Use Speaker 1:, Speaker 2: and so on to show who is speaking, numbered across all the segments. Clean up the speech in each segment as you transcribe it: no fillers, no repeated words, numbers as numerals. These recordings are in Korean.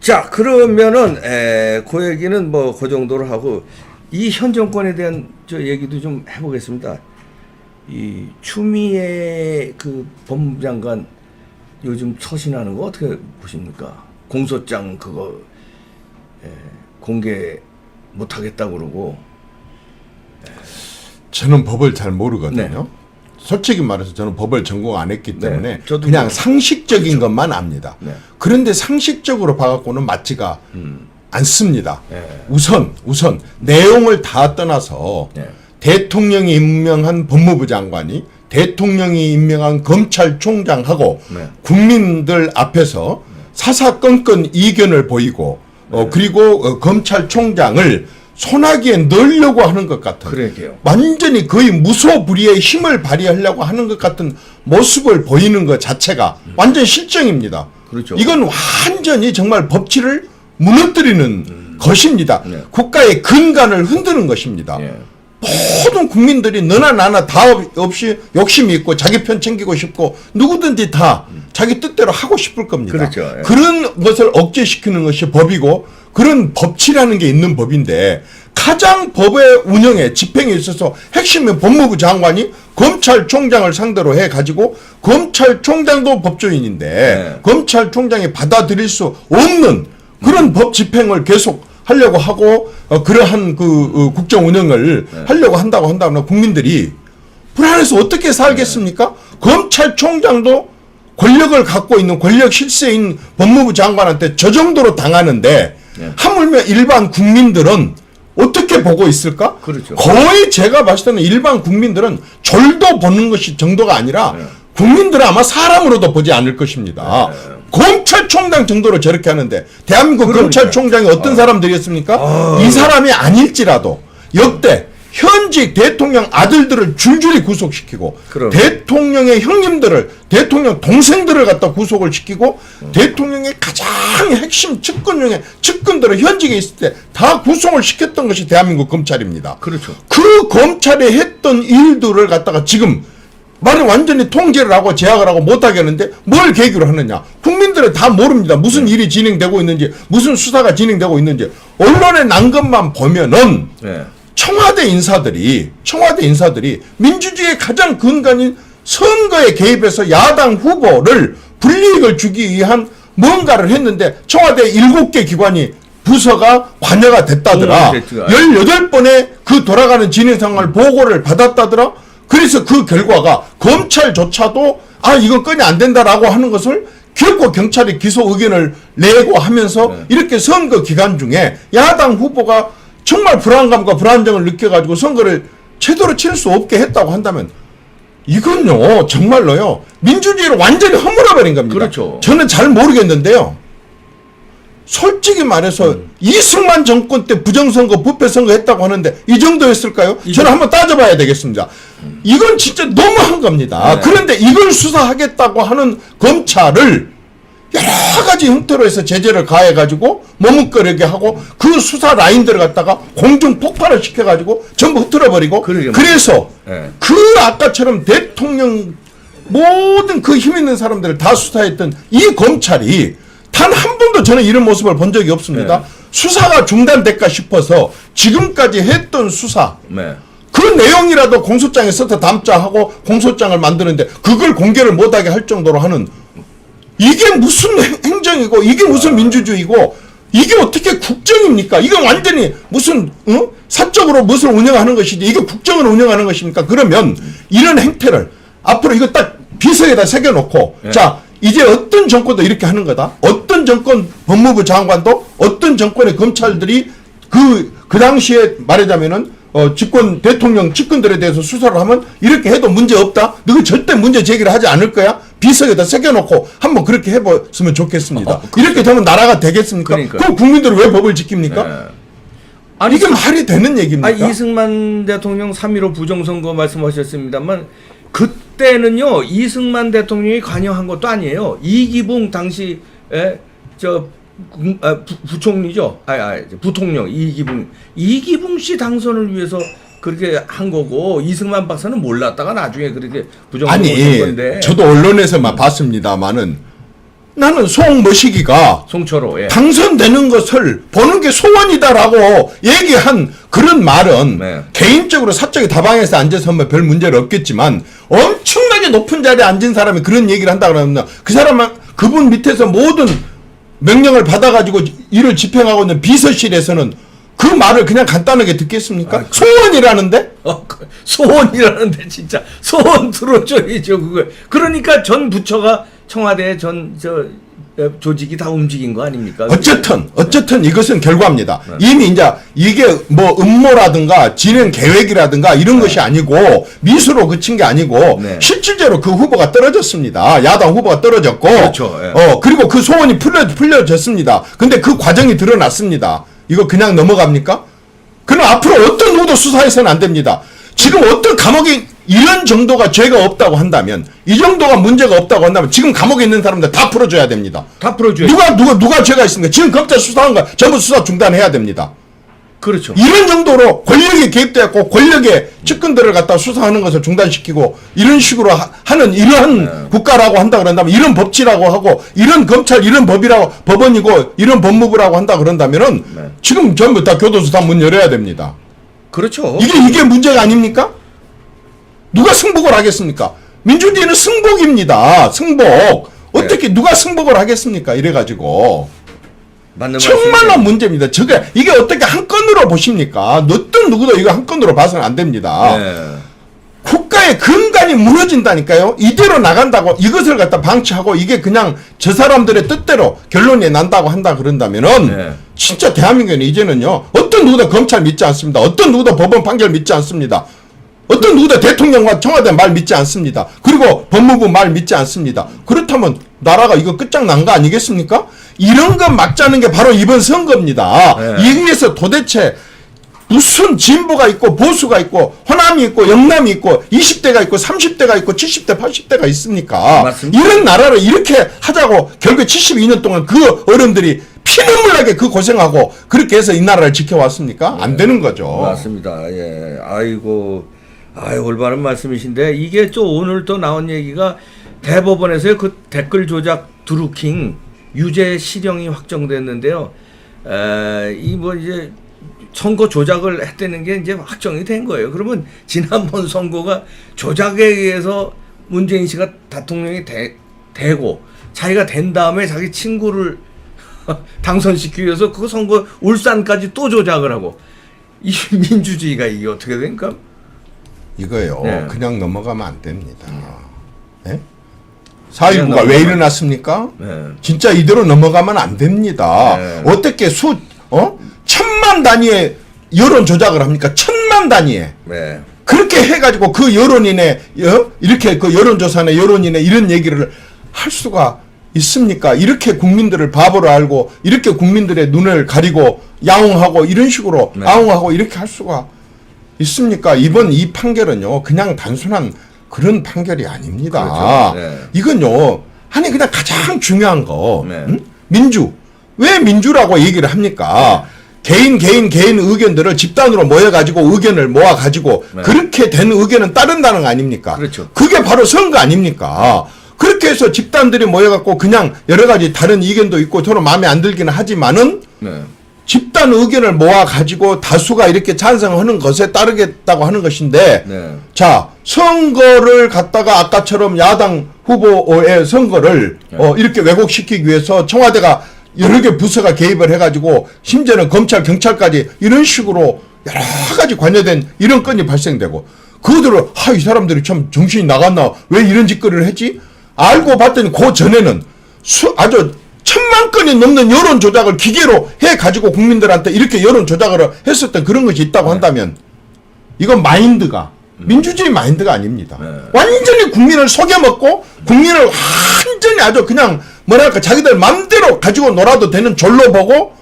Speaker 1: 자, 그러면은 그 얘기는 뭐 그 정도로 하고 이 현 정권에 대한 저 얘기도 좀 해보겠습니다. 이 추미애 그 법무부 장관 요즘 처신하는 거 어떻게 보십니까? 공소장 그거 공개 못하겠다고 그러고.
Speaker 2: 저는 법을 잘 모르거든요.
Speaker 1: 네.
Speaker 2: 솔직히 말해서 저는 법을 전공 안 했기 때문에
Speaker 1: 네, 저도
Speaker 2: 그냥
Speaker 1: 뭐,
Speaker 2: 상식적인
Speaker 1: 그렇죠.
Speaker 2: 것만 압니다.
Speaker 1: 네.
Speaker 2: 그런데 상식적으로 봐갖고는 맞지가 않습니다.
Speaker 1: 네.
Speaker 2: 우선 내용을 다 떠나서
Speaker 1: 네.
Speaker 2: 대통령이 임명한 법무부 장관이 대통령이 임명한 검찰총장하고
Speaker 1: 네.
Speaker 2: 국민들 앞에서 사사건건 이견을 보이고 그리고 검찰총장을 소나기에 넣으려고 하는 것 같은
Speaker 1: 그러게요.
Speaker 2: 완전히 거의 무소불위의 힘을 발휘하려고 하는 것 같은 모습을 보이는 것 자체가 완전 실정입니다.
Speaker 1: 그렇죠.
Speaker 2: 이건 완전히 정말 법치를 무너뜨리는 것입니다.
Speaker 1: 네.
Speaker 2: 국가의 근간을 흔드는 것입니다.
Speaker 1: 예.
Speaker 2: 모든 국민들이 너나 나나 다 없이 욕심이 있고 자기 편 챙기고 싶고 누구든지 다 자기 뜻대로 하고 싶을 겁니다.
Speaker 1: 그렇죠. 예.
Speaker 2: 그런 것을 억제시키는 것이 법이고 그런 법치라는 게 있는 법인데 가장 법의 운영에 집행에 있어서 핵심인 법무부 장관이 검찰총장을 상대로 해가지고 검찰총장도 법조인인데
Speaker 1: 네.
Speaker 2: 검찰총장이 받아들일 수 없는 그런 법 집행을 계속 하려고 하고 그러한 국정 운영을 하려고 한다고 한다면 국민들이 불안해서 어떻게 살겠습니까? 검찰총장도 권력을 갖고 있는 권력 실세인 법무부 장관한테 저 정도로 당하는데 하물며 일반 국민들은 어떻게 보고 있을까?
Speaker 1: 그렇죠.
Speaker 2: 거의 제가 봤을 때는 일반 국민들은 졸도 보는 것이 정도가 아니라 국민들은 아마 사람으로도 보지 않을 것입니다. 검찰총장 정도로 저렇게 하는데 대한민국 검찰총장이 어떤 사람들이었습니까? 이 사람이 아닐지라도 역대 현직 대통령 아들들을 줄줄이 구속시키고 대통령의 형님들을 대통령 동생들을 갖다 구속을 시키고 대통령의 가장 핵심 측근들을 현직에 있을 때 다 구속을 시켰던 것이 대한민국 검찰입니다.
Speaker 1: 그렇죠.
Speaker 2: 그 검찰이 했던 일들을 갖다가 지금 말을 완전히 통제를 하고 제약을 하고 못하게 하는데 뭘 계기로 하느냐. 국민들은 다 모릅니다. 무슨 일이 진행되고 있는지 무슨 수사가 진행되고 있는지 언론에 난 것만 보면은 청와대 인사들이 민주주의의 가장 근간인 선거에 개입해서 야당 후보를 불이익을 주기 위한 뭔가를 했는데 청와대 7개 기관이 부서가 관여가 됐다더라. 18번의 그 돌아가는 진행 상황을 보고를 받았다더라. 그래서 그 결과가 검찰조차도 이건 건이 안 된다라고 하는 것을 결코 경찰이 기소 의견을 내고 하면서 이렇게 선거 기간 중에 야당 후보가 정말 불안감과 불안정을 느껴가지고 선거를 제대로 칠 수 없게 했다고 한다면 이건요 정말로요 민주주의를 완전히 허물어버린 겁니다.
Speaker 1: 그렇죠.
Speaker 2: 저는 잘 모르겠는데요. 솔직히 말해서 이승만 정권 때 부정선거 부패선거 했다고 하는데 이 정도였을까요? 저는 한번 따져봐야 되겠습니다. 이건 진짜 너무한 겁니다. 그런데 이걸 수사하겠다고 하는 검찰을 여러 가지 형태로 해서 제재를 가해가지고 머뭇거리게 하고 그 수사 라인들을 갖다가 공중 폭발을 시켜가지고 전부 흐트러버리고 그래서 그 아까처럼 대통령 모든 그 힘 있는 사람들을 다 수사했던 이 검찰이 단 한 번도 저는 이런 모습을 본 적이 없습니다. 수사가 중단될까 싶어서 지금까지 했던 수사 그 내용이라도 공소장에 써서 담자 하고 공소장을 만드는데 그걸 공개를 못하게 할 정도로 하는 이게 무슨 행정이고 이게 무슨 민주주의고 이게 어떻게 국정입니까? 이건 완전히 무슨 사적으로 무엇을 운영하는 것이지 이게 국정을 운영하는 것입니까? 그러면 이런 행태를 앞으로 이거 딱 비서에다 새겨놓고 자 이제 어떤 정권도 이렇게 하는 거다. 어떤 정권 법무부 장관도 어떤 정권의 검찰들이 그 당시에 말하자면은 집권 대통령 측근들에 대해서 수사를 하면 이렇게 해도 문제 없다. 너희 절대 문제 제기를 하지 않을 거야. 비석에다 새겨놓고 한번 그렇게 해봤으면 좋겠습니다. 이렇게 되면 나라가 되겠습니까? 그럼 국민들은 왜 법을 지킵니까? 아니 이게 말이 되는 얘기입니까?
Speaker 1: 이승만 대통령 3.15 부정선거 말씀하셨습니다만 그때는요 이승만 대통령이 관여한 것도 아니에요. 이기붕 당시 부총리죠. 부통령 이기붕 씨 당선을 위해서 그렇게 한 거고 이승만 박사는 몰랐다가 나중에 그렇게 부정선거 한 건데.
Speaker 2: 저도 언론에서만 봤습니다만은 나는 송머시기가
Speaker 1: 송철호. 예.
Speaker 2: 당선되는 것을 보는 게 소원이다라고 얘기한 그런 말은
Speaker 1: 네.
Speaker 2: 개인적으로 사적인 다방에서 앉아서 하면 별 문제는 없겠지만 엄청나게 높은 자리에 앉은 사람이 그런 얘기를 한다 그러면 그 사람은 그분 밑에서 모든 명령을 받아가지고 일을 집행하고 있는 비서실에서는 그 말을 그냥 간단하게 듣겠습니까? 소원이라는데?
Speaker 1: 소원이라는데 진짜 소원 들어줘야죠 그거. 그러니까 전 부처가 청와대 전 조직이 다 움직인 거 아닙니까?
Speaker 2: 어쨌든 이것은 결과입니다. 이미 이제 이게 뭐 음모라든가 진행 계획이라든가 이런 것이 아니고 미수로 그친 게 아니고
Speaker 1: 네.
Speaker 2: 실질적으로 그 후보가 떨어졌습니다. 야당 후보가 떨어졌고
Speaker 1: 그렇죠. 예.
Speaker 2: 그리고 그 소원이 풀려졌습니다. 근데 그 과정이 드러났습니다. 이거 그냥 넘어갑니까? 그럼 앞으로 어떤 누구도 수사해서는 안 됩니다. 지금 어떤 감옥에 이런 정도가 죄가 없다고 한다면 이 정도가 문제가 없다고 한다면 지금 감옥에 있는 사람들 다 풀어줘야 됩니다.
Speaker 1: 다 풀어줘야.
Speaker 2: 누가 죄가 있습니까? 지금 검찰 수사한 거 전부 수사 중단해야 됩니다.
Speaker 1: 그렇죠.
Speaker 2: 이런 정도로 권력이 개입되었고 권력의 측근들을 갖다 수사하는 것을 중단시키고 이런 식으로 하는 이러한 국가라고 한다 그런다면 이런 법치라고 하고 이런 검찰 이런 법원이고 이런 법무부라고 한다 그런다면은 지금 전부 다 교도소 다 문 열어야 됩니다.
Speaker 1: 그렇죠.
Speaker 2: 이게 문제가 아닙니까? 누가 승복을 하겠습니까? 민주주의는 승복입니다. 승복. 어떻게 누가 승복을 하겠습니까? 이래가지고
Speaker 1: 맞는
Speaker 2: 정말로
Speaker 1: 말씀이세요.
Speaker 2: 문제입니다. 이게 어떻게 한 건으로 보십니까? 어떤 누구도 이거 한 건으로 봐서는 안 됩니다.
Speaker 1: 네.
Speaker 2: 국가의 근간이 무너진다니까요. 이대로 나간다고 이것을 갖다 방치하고 이게 그냥 저 사람들의 뜻대로 결론이 난다고 한다 그런다면은
Speaker 1: 네.
Speaker 2: 진짜 대한민국은 이제는요. 어떤 누구도 검찰 믿지 않습니다. 어떤 누구도 법원 판결 믿지 않습니다. 어떤 누구도 대통령과 청와대 말 믿지 않습니다. 그리고 법무부 말 믿지 않습니다. 그렇다면 나라가 이거 끝장난 거 아니겠습니까? 이런 거 막자는 게 바로 이번 선거입니다.
Speaker 1: 네.
Speaker 2: 여기에서 도대체 무슨 진보가 있고 보수가 있고 호남이 있고 영남이 있고 20대가 있고 30대가 있고 70대 80대가 있습니까?
Speaker 1: 맞습니다.
Speaker 2: 이런 나라를 이렇게 하자고 결국 72년 동안 그 어른들이 피눈물 나게 그 고생하고 그렇게 해서 이 나라를 지켜왔습니까? 안 되는 거죠.
Speaker 1: 맞습니다. 예. 올바른 말씀이신데 이게 또 오늘 또 나온 얘기가 대법원에서 그 댓글 조작 드루킹 유죄 실형이 확정됐는데요. 이 뭐 이제 선거 조작을 했다는 게 이제 확정이 된 거예요. 그러면 지난번 선거가 조작에 의해서 문재인 씨가 대통령이 되고 자기가 된 다음에 자기 친구를 당선시키기 위해서 그 선거 울산까지 또 조작을 하고 이 민주주의가 이게 어떻게 됩니까?
Speaker 2: 이거요.
Speaker 1: 네.
Speaker 2: 그냥 넘어가면 안 됩니다. 네? 4.19가 왜 일어났습니까?
Speaker 1: 네.
Speaker 2: 진짜 이대로 넘어가면 안 됩니다.
Speaker 1: 네.
Speaker 2: 어떻게 천만 단위의 여론 조작을 합니까? 천만 단위에.
Speaker 1: 네.
Speaker 2: 그렇게 해가지고 그 여론인의 이렇게 그 여론조사나 여론인의 이런 얘기를 할 수가 있습니까? 이렇게 국민들을 바보로 알고 이렇게 국민들의 눈을 가리고 야옹하고 이런 식으로
Speaker 1: 네.
Speaker 2: 아웅하고 이렇게 할 수가 있습니까? 이번 이 판결은요 그냥 단순한 그런 판결이 아닙니다.
Speaker 1: 그렇죠. 네.
Speaker 2: 이건요 아니 그냥 가장 중요한 거
Speaker 1: 네.
Speaker 2: 민주 왜 민주라고 얘기를 합니까? 개인 의견들을 집단으로 모여가지고 의견을 모아가지고
Speaker 1: 네.
Speaker 2: 그렇게 된 의견은 따른다는 거 아닙니까?
Speaker 1: 그렇죠.
Speaker 2: 그게 바로 선거 아닙니까? 그렇게 해서 집단들이 모여갖고 그냥 여러 가지 다른 의견도 있고 서로 마음에 안 들기는 하지만은
Speaker 1: 네.
Speaker 2: 집단 의견을 모아가지고 다수가 이렇게 찬성하는 것에 따르겠다고 하는 것인데
Speaker 1: 네.
Speaker 2: 자 선거를 갖다가 아까처럼 야당 후보의 선거를 이렇게 왜곡시키기 위해서 청와대가 여러 개 부서가 개입을 해가지고 심지어는 검찰 경찰까지 이런 식으로 여러 가지 관여된 이런 건이 발생되고 그들을 이 사람들이 참 정신이 나갔나 왜 이런 짓거리를 했지 알고 봤더니 그 전에는 아주 1000만 건이 넘는 여론 조작을 기계로 해가지고 국민들한테 이렇게 여론 조작을 했었던 그런 것이 있다고 한다면 이건 마인드가 민주주의 마인드가 아닙니다.
Speaker 1: 네.
Speaker 2: 완전히 국민을 속여먹고 국민을 완전히 아주 그냥 뭐랄까 자기들 맘대로 가지고 놀아도 되는 졸로 보고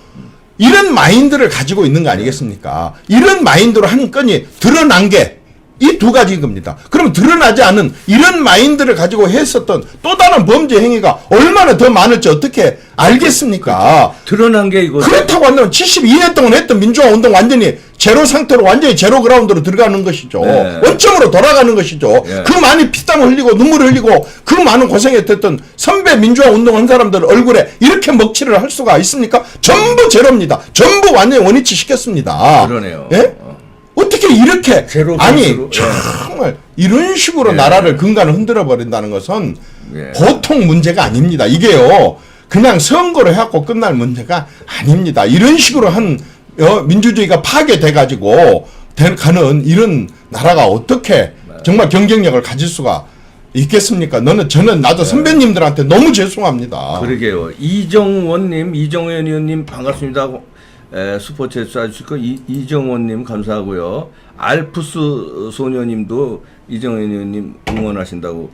Speaker 2: 이런 마인드를 가지고 있는 거 아니겠습니까? 이런 마인드로 한 건이 드러난 게 이 두 가지인 겁니다. 그럼 드러나지 않은 이런 마인드를 가지고 했었던 또 다른 범죄 행위가 얼마나 더 많을지 어떻게 알겠습니까?
Speaker 1: 드러난 게 이거
Speaker 2: 그렇다고 한다면 72년 동안 했던 민주화 운동 완전히 제로 상태로 완전히 제로 그라운드로 들어가는 것이죠.
Speaker 1: 네.
Speaker 2: 원점으로 돌아가는 것이죠.
Speaker 1: 네.
Speaker 2: 그 많이 피땀 흘리고 눈물을 흘리고 그 많은 고생했던 선배 민주화 운동한 사람들 얼굴에 이렇게 먹칠을 할 수가 있습니까? 전부 제로입니다. 전부 완전히 원위치 시켰습니다.
Speaker 1: 그러네요.
Speaker 2: 예? 어떻게 이렇게
Speaker 1: 제로
Speaker 2: 아니
Speaker 1: 베이스로,
Speaker 2: 정말 이런 식으로
Speaker 1: 예.
Speaker 2: 나라를 근간을 흔들어 버린다는 것은
Speaker 1: 예.
Speaker 2: 보통 문제가 아닙니다. 이게요 그냥 선거로 해갖고 끝날 문제가 아닙니다. 이런 식으로 한 민주주의가 파괴돼 가지고 가는 이런 나라가 어떻게 정말 경쟁력을 가질 수가 있겠습니까? 나도 선배님들한테 너무 죄송합니다.
Speaker 1: 그러게요. 이정원님, 이정현 의원님 반갑습니다. 슈퍼챗 쏴주시고 이정원님 감사하고요. 알프스 소녀님도 이정현 의원님 응원하신다고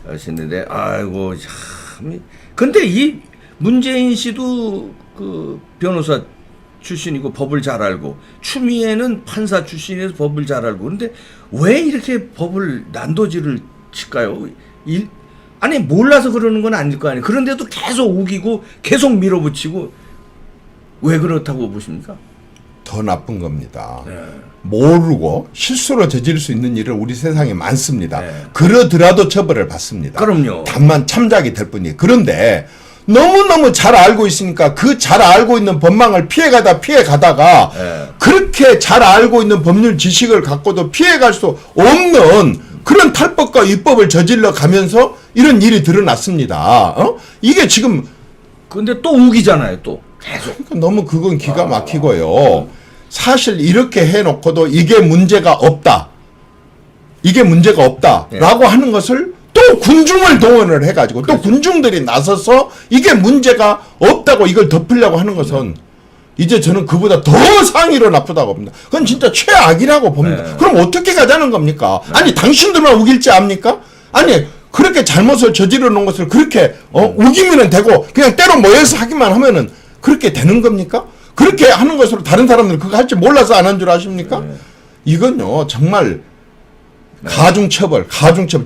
Speaker 1: 하시는데 아이고 참. 근데 이 문재인 씨도 그 변호사 출신이고 법을 잘 알고 추미애는 판사 출신이라서 법을 잘 알고 그런데 왜 이렇게 법을 난도질을 칠까요? 아니 몰라서 그러는 건 아닐 거 아니에요. 그런데도 계속 우기고 계속 밀어붙이고 왜 그렇다고 보십니까?
Speaker 2: 더 나쁜 겁니다.
Speaker 1: 네.
Speaker 2: 모르고 실수로 저지를 수 있는 일을 우리 세상에 많습니다.
Speaker 1: 네.
Speaker 2: 그러더라도 처벌을 받습니다.
Speaker 1: 그럼요.
Speaker 2: 다만 참작이 될 뿐이에요. 그런데 너무너무 잘 알고 있으니까 그 잘 알고 있는 법망을 피해가다가
Speaker 1: 네.
Speaker 2: 그렇게 잘 알고 있는 법률 지식을 갖고도 피해갈 수 없는 그런 탈법과 위법을 저질러 가면서 이런 일이 드러났습니다. 이게 지금
Speaker 1: 근데 또 우기잖아요. 또 계속.
Speaker 2: 그러니까 너무 그건 기가 막히고요. 사실 이렇게 해놓고도 이게 문제가 없다. 이게 문제가 없다라고 하는 것을 또 군중을 동원을 해가지고 또 군중들이 나서서 이게 문제가 없다고 이걸 덮으려고 하는 것은 이제 저는 그보다 더 상위로 나쁘다고 봅니다. 그건 진짜 최악이라고 봅니다.
Speaker 1: 네.
Speaker 2: 그럼 어떻게 가자는 겁니까? 아니 당신들만 우길지 압니까? 아니 그렇게 잘못을 저지르 놓은 것을 그렇게 우기면 되고 그냥 때로 모여서 하기만 하면은 그렇게 되는 겁니까? 그렇게 하는 것으로 다른 사람들 그거 할 줄 몰라서 안 한 줄 아십니까?
Speaker 1: 네.
Speaker 2: 이건요 정말 가중처벌.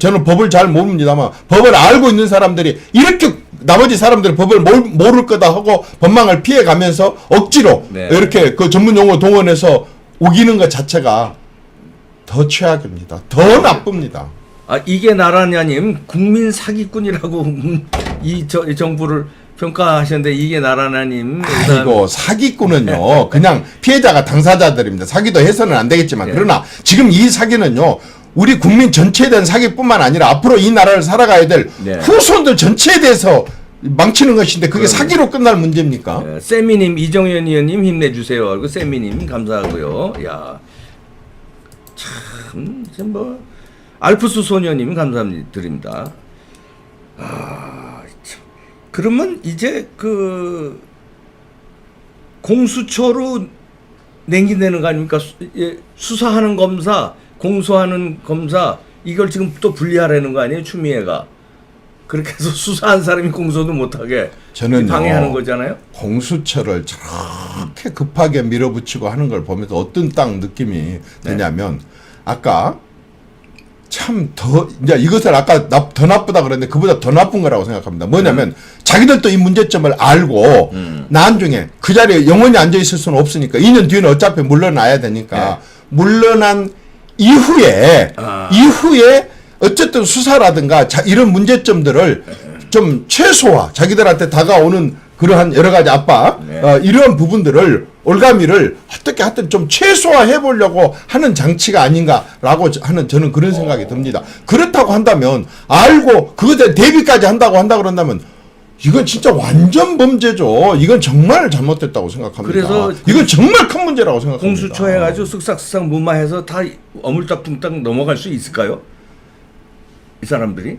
Speaker 2: 저는 법을 잘 모릅니다만 법을 알고 있는 사람들이 이렇게 나머지 사람들이 법을 모를 거다 하고 법망을 피해가면서 억지로
Speaker 1: 네.
Speaker 2: 이렇게 그 전문 용어 동원해서 우기는 것 자체가 더 최악입니다. 더 나쁩니다.
Speaker 1: 아 이게 나라냐님 국민 사기꾼이라고 이 정부를 평가하셨는데 이게 나라냐님.
Speaker 2: 아이고 사기꾼은요 그냥 피해자가 당사자들입니다. 사기도 해서는 안 되겠지만
Speaker 1: 네.
Speaker 2: 그러나 지금 이 사기는요 우리 국민 전체에 대한 사기뿐만 아니라 앞으로 이 나라를 살아가야 될
Speaker 1: 네.
Speaker 2: 후손들 전체에 대해서 망치는 것인데 그게
Speaker 1: 그럼요.
Speaker 2: 사기로 끝날 문제입니까?
Speaker 1: 세미님 이정현 의원님 힘내주세요. 그리고 세미님 감사하고요. 야 참 뭐 알프스 소녀님 감사드립니다. 아 참. 그러면 이제 그 공수처로 냉기되는 거 아닙니까? 수사하는 검사, 공소하는 검사 이걸 지금 또 분리하라는 거 아니에요? 추미애가 그렇게 해서 수사한 사람이 공소도 못하게
Speaker 2: 저는요,
Speaker 1: 방해하는 거잖아요.
Speaker 2: 공수처를 저렇게 급하게 밀어붙이고 하는 걸 보면서 어떤 딱 느낌이 드냐면 아까 참 더 이제 이것을 아까 더 나쁘다 그랬는데 그보다 더 나쁜 거라고 생각합니다. 뭐냐면 자기들도 이 문제점을 알고 나중에 그 자리에 영원히 앉아 있을 수는 없으니까 2년 뒤에는 어차피 물러나야 되니까 물러난 이후에 어쨌든 수사라든가 이런 문제점들을 좀 최소화 자기들한테 다가오는 그러한 여러 가지 압박 이러한 부분들을 올가미를 어떻게 하든 좀 최소화해 보려고 하는 장치가 아닌가라고 하는 저는 그런 생각이 듭니다. 그렇다고 한다면 알고 그것에 대비까지 한다고 그런다면 이건 진짜 완전 범죄죠. 이건 정말 잘못됐다고 생각합니다.
Speaker 1: 그래서
Speaker 2: 이건 정말 큰 문제라고 생각합니다.
Speaker 1: 공수처 해가지고 쓱싹쓱싹 무마해서 다 어물딱풍딱 넘어갈 수 있을까요? 이 사람들이?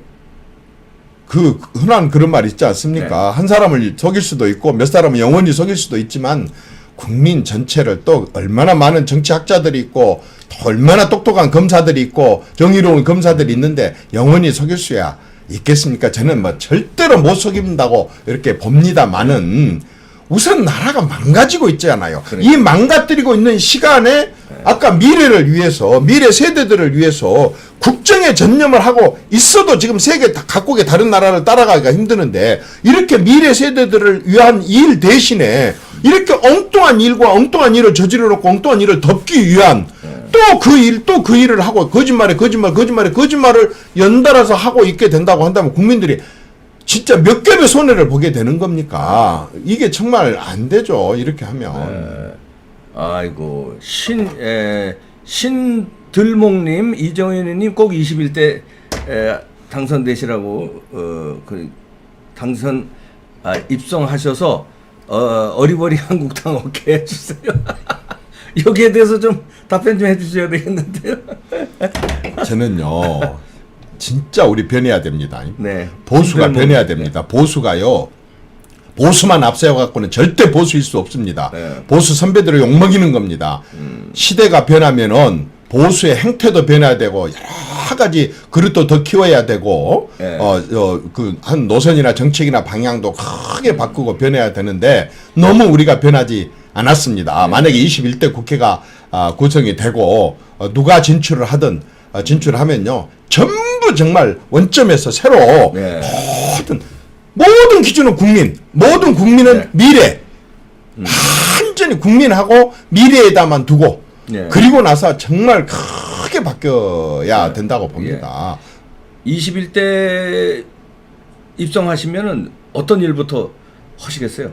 Speaker 2: 그 흔한 그런 말 있지 않습니까?
Speaker 1: 네.
Speaker 2: 한 사람을 속일 수도 있고 몇 사람은 영원히 속일 수도 있지만 국민 전체를 또 얼마나 많은 정치학자들이 있고 또 얼마나 똑똑한 검사들이 있고 정의로운 검사들이 있는데 영원히 속일 수야 있겠습니까? 저는 뭐 절대로 못 속인다고 이렇게 봅니다만은 우선 나라가 망가지고 있잖아요.
Speaker 1: 그러니까.
Speaker 2: 이 망가뜨리고 있는 시간에 아까 미래를 위해서 미래 세대들을 위해서 국정에 전념을 하고 있어도 지금 세계 각국의 다른 나라를 따라가기가 힘드는데 이렇게 미래 세대들을 위한 일 대신에 이렇게 엉뚱한 일과 엉뚱한 일을 저지르 놓고 엉뚱한 일을 덮기 위한 또 그 일을 하고 거짓말을 연달아서 하고 있게 된다고 한다면 국민들이 진짜 몇 겹의 손해를 보게 되는 겁니까? 이게 정말 안 되죠. 이렇게 하면.
Speaker 1: 아이고 신들목님 이정현님 꼭 21대 당선되시라고 입성하셔서 어리버리 한국당 얻게 해주세요. 여기에 대해서 좀 답변 좀 해주셔야 되겠는데요.
Speaker 2: 저는요 진짜 우리 변해야 됩니다.
Speaker 1: 네.
Speaker 2: 보수가
Speaker 1: 신들목.
Speaker 2: 변해야 됩니다. 보수가요. 보수만 앞세워갖고는 절대 보수일 수 없습니다.
Speaker 1: 네.
Speaker 2: 보수 선배들을 욕먹이는 겁니다. 시대가 변하면은 보수의 행태도 변해야 되고 여러 가지 그릇도 더 키워야 되고
Speaker 1: 네.
Speaker 2: 한 노선이나 정책이나 방향도 크게 바꾸고 변해야 되는데 너무 우리가 변하지 않았습니다. 만약에 21대 국회가 구성이 되고 누가 진출을 하든 진출하면요 전부 정말 원점에서 새로
Speaker 1: 네.
Speaker 2: 모든 기준은 모든 국민은
Speaker 1: 네.
Speaker 2: 미래 완전히 국민하고 미래에다만 두고
Speaker 1: 네.
Speaker 2: 그리고 나서 정말 크게 바뀌어야 된다고 봅니다.
Speaker 1: 21대 입성하시면은 어떤 일부터 하시겠어요?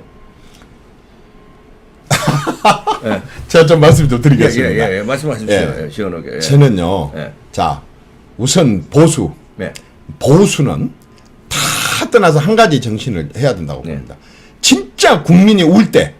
Speaker 1: 네.
Speaker 2: 제가 좀 말씀 좀 드리겠습니다.
Speaker 1: 예, 말씀하십시오.
Speaker 2: 예.
Speaker 1: 예, 시원하게. 예.
Speaker 2: 저는요.
Speaker 1: 예.
Speaker 2: 자, 우선
Speaker 1: 네.
Speaker 2: 보수는 다 떠나서 한 가지 정신을 해야 된다고
Speaker 1: 네.
Speaker 2: 봅니다. 진짜 국민이 울 때,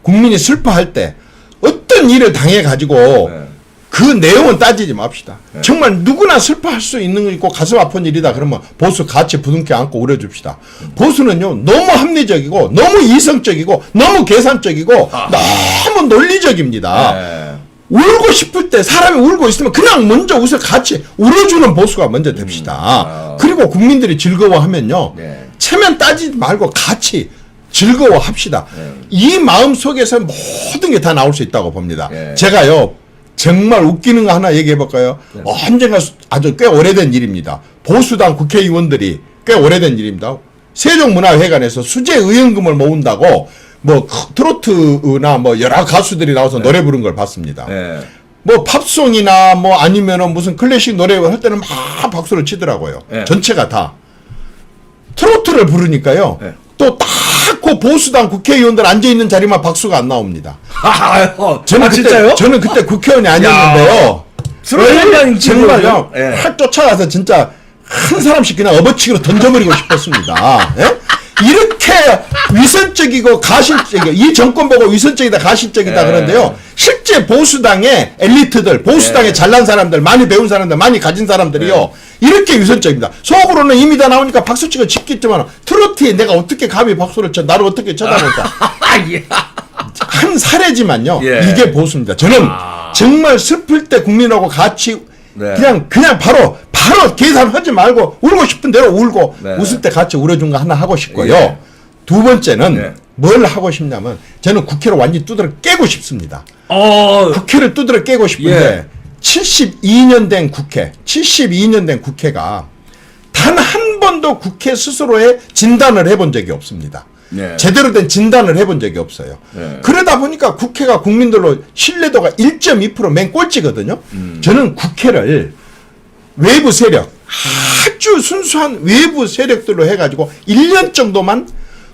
Speaker 2: 국민이 슬퍼할 때 어떤 일을 당해 가지고
Speaker 1: 네.
Speaker 2: 그 내용은 따지지 맙시다. 정말 누구나 슬퍼할 수 있는 거 있고 가슴 아픈 일이다 그러면 보수 같이 부둥켜 안고 울어줍시다. 보수는요 너무 합리적이고 너무 이성적이고 너무 계산적이고 너무 논리적입니다.
Speaker 1: 네.
Speaker 2: 울고 싶을 때 사람이 울고 있으면 그냥 먼저 웃어 같이 울어주는 보수가 먼저 됩시다. 그리고 국민들이 즐거워하면요
Speaker 1: 네.
Speaker 2: 체면 따지지 말고 같이 즐거워합시다. 이 마음 속에서 모든 게 다 나올 수 있다고 봅니다.
Speaker 1: 네.
Speaker 2: 제가요 정말 웃기는 거 하나 얘기해 볼까요? 언젠가 아주 꽤 오래된 일입니다. 보수당 국회의원들이 꽤 오래된 일입니다. 세종문화회관에서 수제 의원금을 모은다고 뭐 트로트나 뭐 여러 가수들이 나와서 노래 부른 걸 봤습니다.
Speaker 1: 네.
Speaker 2: 뭐 팝송이나 뭐 아니면은 무슨 클래식 노래 할 때는 막 박수를 치더라고요.
Speaker 1: 네.
Speaker 2: 전체가 다. 트로트를 부르니까요.
Speaker 1: 네.
Speaker 2: 또 딱 그 보수당 국회의원들 앉아있는 자리만 박수가 안 나옵니다. 저는 그때 국회의원이 아니었는데요. 정말요.
Speaker 1: 예.
Speaker 2: 확 쫓아가서 진짜 한 사람씩 그냥 업어치기로 던져버리고 싶었습니다. 예? 이렇게 위선적이고 가신적이고 이 정권 보고 위선적이다 가신적이다
Speaker 1: 예.
Speaker 2: 그런데요. 실제 보수당의 엘리트들, 보수당의
Speaker 1: 예.
Speaker 2: 잘난 사람들, 많이 배운 사람들, 많이 가진 사람들이요. 이렇게 위선적입니다. 속으로는 이미 다 나오니까 박수치고 싶겠지만 트로트에 내가 어떻게 감히 박수를 쳐 나를 어떻게 쳐다볼까. 한 사례지만요.
Speaker 1: 예.
Speaker 2: 이게 보수입니다. 저는 정말 슬플 때 국민하고 같이
Speaker 1: 네.
Speaker 2: 그냥 바로 계산하지 말고 울고 싶은 대로 울고
Speaker 1: 네.
Speaker 2: 웃을 때 같이 울어준 거 하나 하고 싶고요.
Speaker 1: 예.
Speaker 2: 두 번째는
Speaker 1: 예.
Speaker 2: 뭘 하고 싶냐면 저는 국회를 완전히 두드려 깨고 싶습니다. 국회를 두드려 깨고 싶은데
Speaker 1: 예.
Speaker 2: 72년 된 국회가 단 한 번도 국회 스스로의 진단을 해본 적이 없습니다.
Speaker 1: 네.
Speaker 2: 제대로 된 진단을 해본 적이 없어요.
Speaker 1: 네.
Speaker 2: 그러다 보니까 국회가 국민들로 신뢰도가 1.2% 맨 꼴찌거든요. 저는 국회를 외부 세력, 아주 순수한 외부 세력들로 해가지고 1년 정도만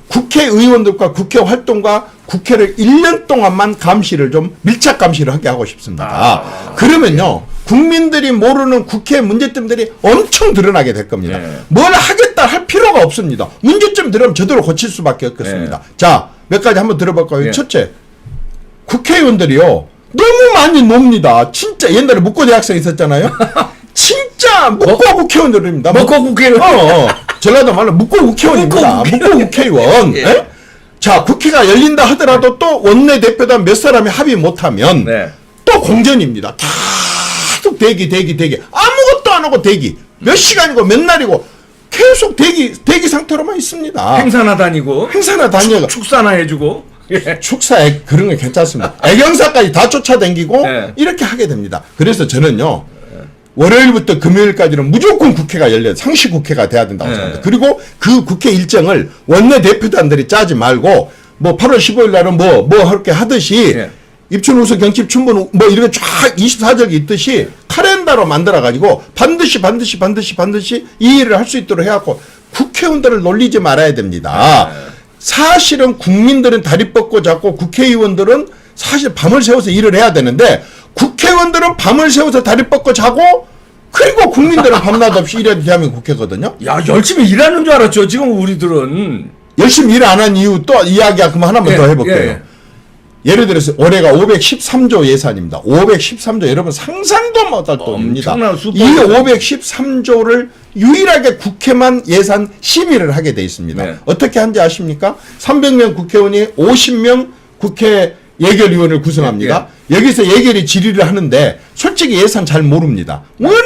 Speaker 2: 국회의원들과 국회 활동과 국회를 1년 동안만 감시를 좀 밀착 감시를 하게 하고 싶습니다. 그러면요. 국민들이 모르는 국회 문제점들이 엄청 드러나게 될 겁니다.
Speaker 1: 네.
Speaker 2: 뭘 하겠다 할 필요가 없습니다. 문제점 들으면 제대로 고칠 수밖에 없겠습니다.
Speaker 1: 네.
Speaker 2: 자, 몇 가지 한번 들어볼까요?
Speaker 1: 네.
Speaker 2: 첫째, 국회의원들이요. 너무 많이 놉니다. 진짜 옛날에 묵고 대학생 있었잖아요. 진짜 묵고 국회의원들입니다.
Speaker 1: 먹고 국회의원.
Speaker 2: 전라도 말로 묵고 국회의원입니다. 묵고 국회의원.
Speaker 1: 예.
Speaker 2: 예? 자, 국회가 열린다 하더라도 또 원내대표단 몇 사람이 합의 못하면
Speaker 1: 네.
Speaker 2: 또 공전입니다. 계속 대기. 아무것도 안 하고 대기. 몇 시간이고 몇 날이고 계속 대기 상태로만 있습니다.
Speaker 1: 행사나 다니고
Speaker 2: 행사나 다녀가
Speaker 1: 축사나 해주고. 예.
Speaker 2: 축사에 그런 건 괜찮습니다. 애경사까지 다 쫓아다니고
Speaker 1: 네.
Speaker 2: 이렇게 하게 됩니다. 그래서 저는요. 월요일부터 금요일까지는 무조건 국회가 열려요. 상시 국회가 돼야 된다고
Speaker 1: 네.
Speaker 2: 생각합니다. 그리고 그 국회 일정을 원내대표단들이 짜지 말고 뭐 8월 15일 날은 뭐 이렇게 하듯이
Speaker 1: 예.
Speaker 2: 입춘 우수 경칩 춘분 뭐 이렇게 쫙 24적이 있듯이 카렌다로 만들어 가지고 반드시 이 일을 할 수 있도록 해갖고 국회의원들을 놀리지 말아야 됩니다. 사실은 국민들은 다리 뻗고 잡고 국회의원들은 사실 밤을 새워서 일을 해야 되는데 국회의원들은 밤을 새워서 다리 뻗고 자고 그리고 국민들은 밤낮 없이 일해야 대한민국 국회거든요.
Speaker 1: 야, 열심히 일하는 줄 알았죠. 지금 우리들은.
Speaker 2: 열심히 일 안 한 이유 또 이야기야. 그럼 하나만
Speaker 1: 예,
Speaker 2: 더 해볼게요.
Speaker 1: 예.
Speaker 2: 예를 들어서 올해가 513조 예산입니다. 513조 여러분 상상도 못할 돈입니다.
Speaker 1: 엄청난 수법이죠.
Speaker 2: 이 513조를 유일하게 국회만 예산 심의를 하게 돼 있습니다.
Speaker 1: 네.
Speaker 2: 어떻게 한지 아십니까? 300명 국회의원이 50명 국회 예결위원을 구성합니다. 여기서 예결위 질의를 하는데 솔직히 예산 잘 모릅니다. 워낙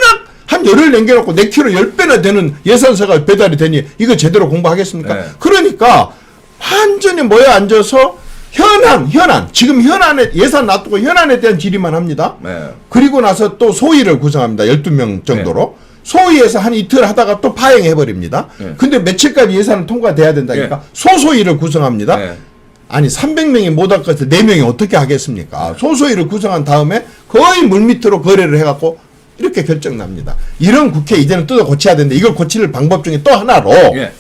Speaker 2: 한 열흘 남겨놓고 내 키로 10배나 되는 예산서가 배달이 되니 이거 제대로 공부하겠습니까?
Speaker 1: 네.
Speaker 2: 그러니까 완전히 모여 앉아서 현안 지금 현안에 예산 놔두고 현안에 대한 질의만 합니다.
Speaker 1: 네.
Speaker 2: 그리고 나서 또 소위를 구성합니다. 12명 정도로. 소위에서 한 이틀 하다가 또 파행해버립니다.
Speaker 1: 네.
Speaker 2: 근데 며칠까지 예산은 통과돼야 된다니까
Speaker 1: 네.
Speaker 2: 소소위를 구성합니다.
Speaker 1: 네.
Speaker 2: 아니 300명이 못 할 것을 4명이 어떻게 하겠습니까? 소소위를 구성한 다음에 거의 물밑으로 거래를 해갖고 이렇게 결정납니다. 이런 국회 이제는 뜯어 고쳐야 되는데 이걸 고칠 방법 중에 또 하나로
Speaker 1: 예.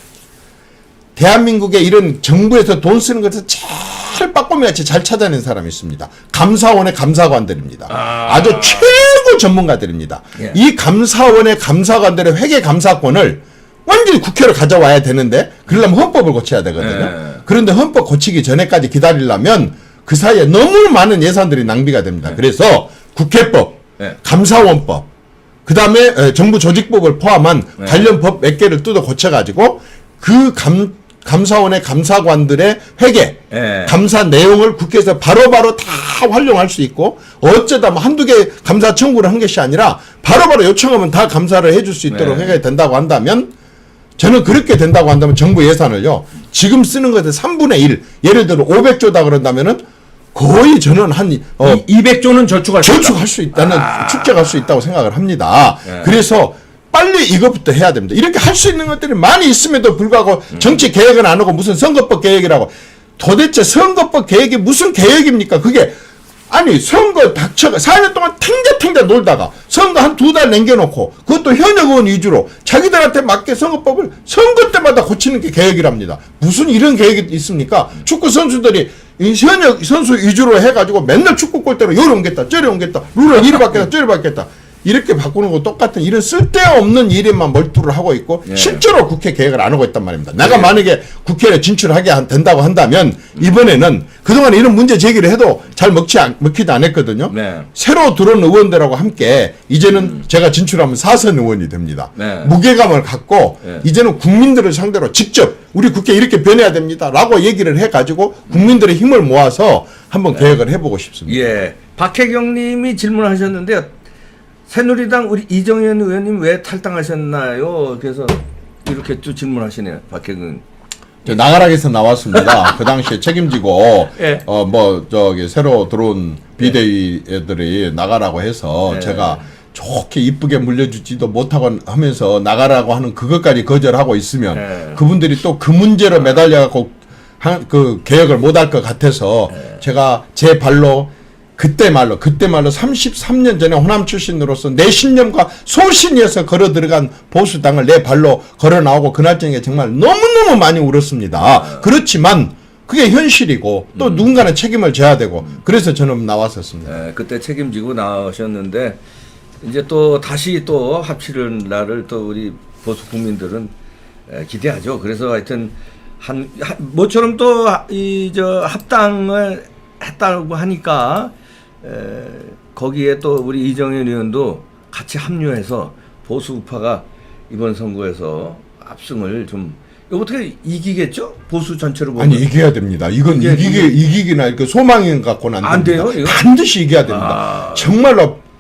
Speaker 2: 대한민국의 이런 정부에서 돈 쓰는 것을 제일 빠꼼이같이 잘 찾아낸 사람이 있습니다. 감사원의 감사관들입니다. 아주 최고 전문가들입니다.
Speaker 1: 예.
Speaker 2: 이 감사원의 감사관들의 회계 감사권을 완전히 국회로 가져와야 되는데 그러려면 헌법을 고쳐야 되거든요.
Speaker 1: 예.
Speaker 2: 그런데 헌법 고치기 전에까지 기다리려면 그 사이에 너무 많은 예산들이 낭비가 됩니다. 그래서 국회법,
Speaker 1: 예.
Speaker 2: 감사원법, 그 다음에 정부 조직법을 포함한
Speaker 1: 네.
Speaker 2: 관련 법 몇 개를 뜯어 고쳐가지고 그 감사원의 감사관들의 회계,
Speaker 1: 예.
Speaker 2: 감사 내용을 국회에서 바로바로 다 활용할 수 있고 어쩌다 뭐 한두 개 감사 청구를 한 것이 아니라 바로바로 요청하면 다 감사를 해줄 수 있도록
Speaker 1: 네.
Speaker 2: 해야 된다고 한다면 저는 그렇게 된다고 한다면 정부 예산을요 지금 쓰는 것의 3분의 1 예를 들어 500조다 그런다면은 거의 저는 한
Speaker 1: 200조는 저축할 수 있다.
Speaker 2: 저축할 수 있다는 축적할 수 있다고 생각을 합니다.
Speaker 1: 예.
Speaker 2: 그래서 빨리 이것부터 해야 됩니다. 이렇게 할 수 있는 것들이 많이 있음에도 불구하고 정치 계획은 안 하고 무슨 선거법 계획이라고 도대체 선거법 계획이 무슨 계획입니까? 그게 아니 선거 닥쳐가 4년 동안 탱자탱자 놀다가 선거 한 2달 남겨놓고 그것도 현역 의원 위주로 자기들한테 맞게 선거법을 선거 때마다 고치는 게 계획이랍니다. 무슨 이런 계획이 있습니까? 축구 선수들이 이 현역 선수 위주로 해가지고 맨날 축구 골대로 요리 옮겼다 저리 옮겼다 룰을 이리 바뀌었다 저리 바뀌었다 이렇게 바꾸는 거 똑같은 이런 쓸데없는 일에만 몰두를 하고 있고
Speaker 1: 예.
Speaker 2: 실제로 국회 계획을 안 하고 있단 말입니다. 내가 만약에 국회에 진출하게 된다고 한다면 이번에는 그동안 이런 문제 제기를 해도 잘 먹히지 않았거든요.
Speaker 1: 네.
Speaker 2: 새로 들어온 의원들하고 함께 이제는 제가 진출하면 4선 의원이 됩니다.
Speaker 1: 네.
Speaker 2: 무게감을 갖고
Speaker 1: 네.
Speaker 2: 이제는 국민들을 상대로 직접 우리 국회 이렇게 변해야 됩니다. 라고 얘기를 해가지고 국민들의 힘을 모아서 한번 계획을 해보고 싶습니다.
Speaker 1: 예. 박혜경 님이 질문하셨는데요. 새누리당 우리 이정현 의원님 왜 탈당하셨나요? 그래서 이렇게 또 질문하시네요. 박혜경.
Speaker 2: 저 나가락에서 나왔습니다. 그 당시에 책임지고
Speaker 1: 예.
Speaker 2: 새로 들어온 비대위들이 나가라고 해서
Speaker 1: 예.
Speaker 2: 제가 좋게 이쁘게 물려주지도 못하고 하면서 나가라고 하는 그것까지 거절하고 있으면
Speaker 1: 예.
Speaker 2: 그분들이 또 그 문제로 매달려 갖고 그 개혁을 못할 것 같아서 제가 제 발로 그때 말로 33년 전에 호남 출신으로서 내 신념과 소신이어서 걸어 들어간 보수당을 내 발로 걸어 나오고 그날 저녁에 정말 너무너무 많이 울었습니다. 그렇지만 그게 현실이고 또 누군가는 책임을 져야 되고 그래서 저는 나왔었습니다.
Speaker 1: 예, 그때 책임지고 나오셨는데 이제 또 다시 또 합치는 날을 또 우리 보수 국민들은 기대하죠. 그래서 하여튼 모처럼 또 합당을 했다고 하니까 거기에 또 우리 이정현 의원도 같이 합류해서 보수 우파가 이번 선거에서 압승을 좀 이거 어떻게 이기겠죠? 보수 전체로 보면
Speaker 2: 아니 이겨야 됩니다. 이건 이기기나 그 소망인 갖고는
Speaker 1: 안 돼요, 이거?
Speaker 2: 반드시 이겨야 됩니다.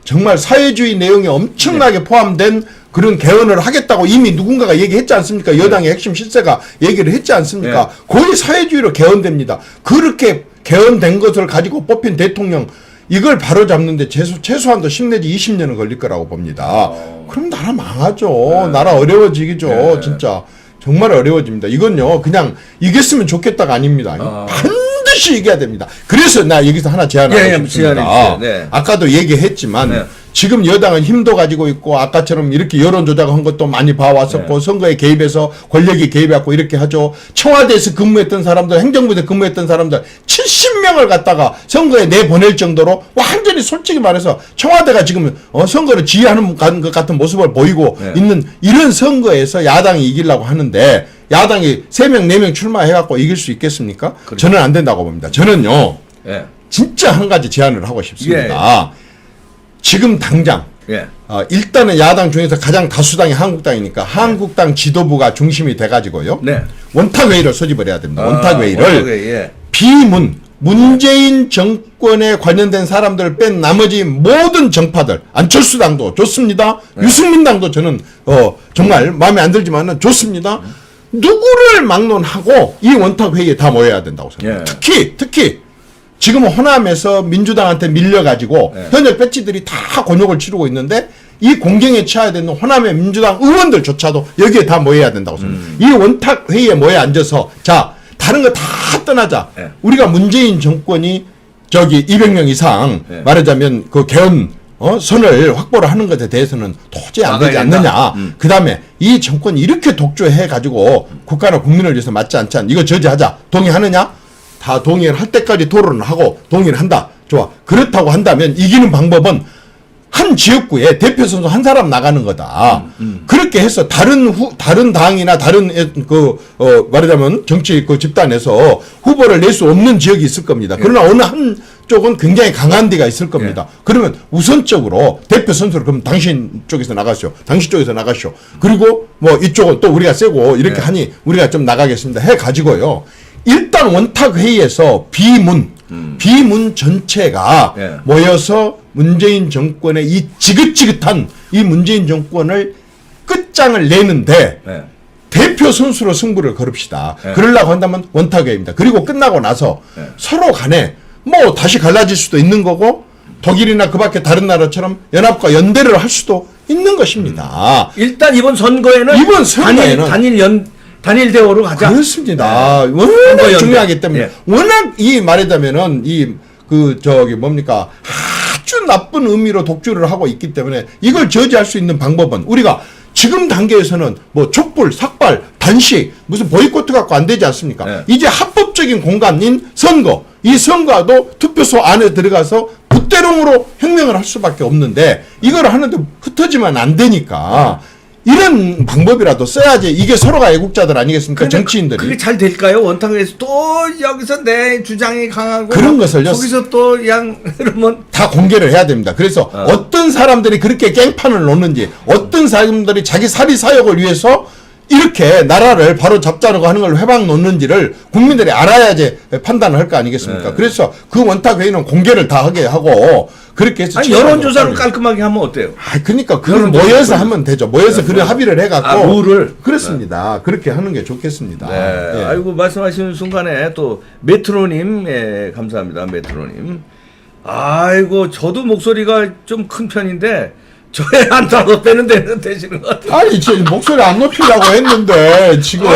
Speaker 2: 정말 사회주의 내용이 엄청나게 포함된 그런 개헌을 하겠다고 이미 누군가가 얘기했지 않습니까? 여당의 핵심 실세가 얘기를 했지 않습니까? 거의 사회주의로 개헌됩니다. 그렇게 개헌된 것을 가지고 뽑힌 대통령 이걸 바로 잡는데 최소한도 10 내지 20년은 걸릴 거라고 봅니다. 그럼 나라 망하죠. 나라 어려워지기죠. 진짜 정말 어려워집니다. 이건요 그냥 이겼으면 좋겠다가 아닙니다. 반드시 반드시 이겨야 됩니다. 그래서 나 여기서 하나 제안하고 싶습니다.
Speaker 1: 제안해 주세요. 네.
Speaker 2: 아까도 얘기했지만
Speaker 1: 네.
Speaker 2: 지금 여당은 힘도 가지고 있고 아까처럼 이렇게 여론 조작한 것도 많이 봐왔었고 선거에 개입해서 권력이 개입해갖고 이렇게 하죠. 청와대에서 근무했던 사람들, 행정부에서 근무했던 사람들 70명을 갖다가 선거에 내보낼 정도로 완전히 솔직히 말해서 청와대가 지금 선거를 지휘하는 것 같은 모습을 보이고 있는 이런 선거에서 야당이 이기려고 하는데 야당이 3명, 4명 출마해갖고 이길 수 있겠습니까? 저는 안 된다고 봅니다. 저는요. 진짜 한 가지 제안을 하고 싶습니다. 지금 당장 일단은 야당 중에서 가장 다수당이 한국당이니까 한국당 지도부가 중심이 돼가지고요. 원탁회의를 소집을 해야 됩니다. 원탁회의를 문재인 정권에 관련된 사람들을 뺀 나머지 모든 정파들, 안철수당도 좋습니다. 유승민당도 저는 정말 마음에 안 들지만은 좋습니다. 누구를 막론하고 이 원탁회의에 다 모여야 된다고 생각합니다. 특히 지금 호남에서 민주당한테 밀려가지고 현역 배치들이 다 곤욕을 치르고 있는데 이 공경에 처해야 되는 호남의 민주당 의원들조차도 여기에 다 모여야 된다고 생각합니다. 이 원탁회의에 모여 앉아서 자 다른 거 다 떠나자. 우리가 문재인 정권이 저기 200명 이상 말하자면 그 개헌 선을 확보를 하는 것에 대해서는 도저히 안 되지 않느냐. 그 다음에 이 정권이 이렇게 독조해가지고 국가나 국민을 위해서 맞지 않지 않 이거 저지하자. 동의하느냐? 다 동의를 할 때까지 토론을 하고 동의를 한다. 좋아. 그렇다고 한다면 이기는 방법은 한 지역구에 대표 선수 한 사람 나가는 거다. 그렇게 해서 다른 당이나 다른 말하자면 정치 그 집단에서 후보를 낼 수 없는 지역이 있을 겁니다. 그러나 어느 한 쪽은 굉장히 강한 데가 있을 겁니다. 그러면 우선적으로 대표 선수를 그럼 당신 쪽에서 나가시오. 당신 쪽에서 나가시오. 그리고 뭐 이쪽은 또 우리가 세고 이렇게 하니 우리가 좀 나가겠습니다. 해 가지고요. 일단 원탁회의에서 비문 전체가 모여서 문재인 정권의 이 지긋지긋한 이 문재인 정권을 끝장을 내는데 대표 선수로 승부를 걸읍시다. 그러려고 한다면 원탁회의입니다. 그리고 끝나고 나서 서로 간에 뭐 다시 갈라질 수도 있는 거고 독일이나 그 밖에 다른 나라처럼 연합과 연대를 할 수도 있는 것입니다.
Speaker 1: 일단 이번 선거에는 단일 대우로 가자.
Speaker 2: 그렇습니다. 워낙 중요하기 때문에 워낙 이 말하자면은 아주 나쁜 의미로 독주를 하고 있기 때문에 이걸 저지할 수 있는 방법은 우리가 지금 단계에서는 뭐 촛불, 삭발, 단식 무슨 보이콧 갖고 안 되지 않습니까? 이제 합법적인 공간인 선거, 이 선거도 투표소 안에 들어가서 부대롱으로 혁명을 할 수밖에 없는데 이걸 하는데 흩어지면 안 되니까. 이런 방법이라도 써야지. 이게 서로가 애국자들 아니겠습니까? 정치인들이.
Speaker 1: 그게 잘 될까요? 원탁에서 또 여기서 내 주장이 강하고
Speaker 2: 그런 것을요.
Speaker 1: 거기서 또 그러면
Speaker 2: 다 공개를 해야 됩니다. 그래서 어떤 사람들이 그렇게 깽판을 놓는지, 어떤 사람들이 자기 사리 사욕을 위해서 이렇게 나라를 바로 잡자라고 하는 걸 회방 놓는지를 국민들이 알아야지 판단을 할 거 아니겠습니까? 그래서 그 원탁회의는 공개를 다 하게 하고 그렇게 해서
Speaker 1: 여론조사를 깔끔하게 하면 어때요?
Speaker 2: 그러니까 그걸 모여서 하면 되죠. 모여서 그런 합의를 해갖고
Speaker 1: 룰을
Speaker 2: 그렇습니다. 그렇게 하는 게 좋겠습니다.
Speaker 1: 아이고 말씀하시는 순간에 또 메트로님 감사합니다. 메트로님. 아이고 저도 목소리가 좀 큰 편인데 저에 한 다섯 배는 되시는 것 같아요.
Speaker 2: 아니 제 목소리 안 높이려고 했는데 지금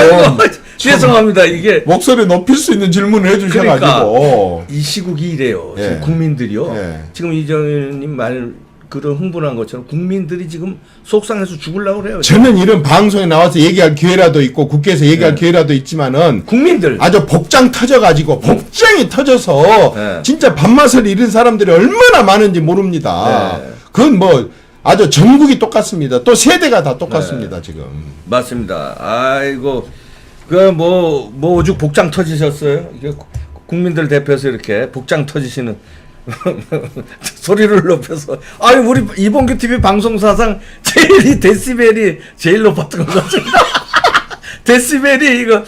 Speaker 1: 죄송합니다. 이게
Speaker 2: 목소리 높일 수 있는 질문을 해주셔가지고
Speaker 1: 그러니까 이 시국이 이래요. 지금 국민들이요. 지금 이정현님 말 그런 흥분한 것처럼 국민들이 지금 속상해서 죽으려고 그래요.
Speaker 2: 저는 이런 방송에 나와서 얘기할 기회라도 있고 국회에서 얘기할 기회라도 있지만은
Speaker 1: 국민들
Speaker 2: 아주 복장 터져가지고 복장이 터져서 진짜 밥맛을 잃은 사람들이 얼마나 많은지 모릅니다. 그건 뭐 아주 전국이 똑같습니다. 또 세대가 다 똑같습니다. 지금.
Speaker 1: 맞습니다. 아이고 뭐 오죽 복장 터지셨어요? 국민들 대표해서 이렇게 복장 터지시는 소리를 높여서 우리 이봉규 TV 방송사상 제일 데시벨이 제일 높았던 것 같습니다. 데시벨이 이거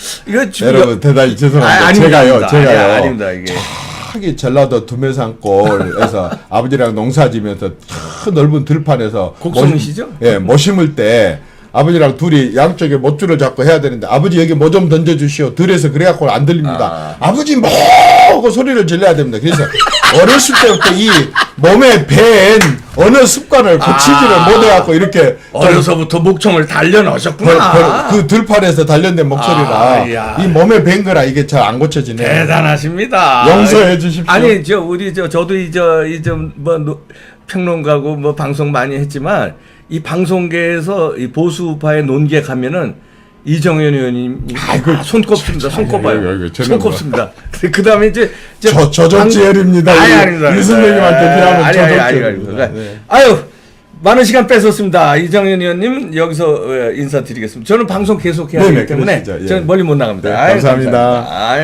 Speaker 2: 여러분 대단히 죄송합니다. 제가요.
Speaker 1: 아닙니다 이게.
Speaker 2: 저기 전라도 두메산골에서 아버지랑 농사지면서 큰 넓은 들판에서
Speaker 1: 곡성이시죠?
Speaker 2: 모 심을 때 아버지랑 둘이 양쪽에 못줄을 잡고 해야 되는데 아버지 여기 뭐 좀 던져주시오. 들에서 그래갖고 안 들립니다. 아버지 뭐 하고 소리를 질러야 됩니다. 그래서 어렸을 때부터 이 몸에 밴 어느 습관을 고치지를 못해갖고 이렇게
Speaker 1: 어려서부터 목청을 단련하셨구나.
Speaker 2: 그 들판에서 단련된 목소리라
Speaker 1: 야.
Speaker 2: 이 몸에 밴 거라 이게 잘 안 고쳐지네요.
Speaker 1: 대단하십니다.
Speaker 2: 용서해 주십시오.
Speaker 1: 아니 저도 이뭐 평론가고 뭐 방송 많이 했지만 이 방송계에서 이 보수파의 논객하면은 이정현 의원님 손꼽습니다. 손꼽아요. 손꼽습니다. 그 다음에 이제
Speaker 2: 저정치열입니다.
Speaker 1: 아닙니다.
Speaker 2: 이승명님한테 비하면
Speaker 1: 저정치열입니다. 아유 많은 시간 뺏었습니다. 이정현 의원님 여기서 인사드리겠습니다. 저는 방송 계속 해야 하기 때문에 저는 멀리 못 나갑니다.
Speaker 2: 네, 감사합니다.
Speaker 1: 아유,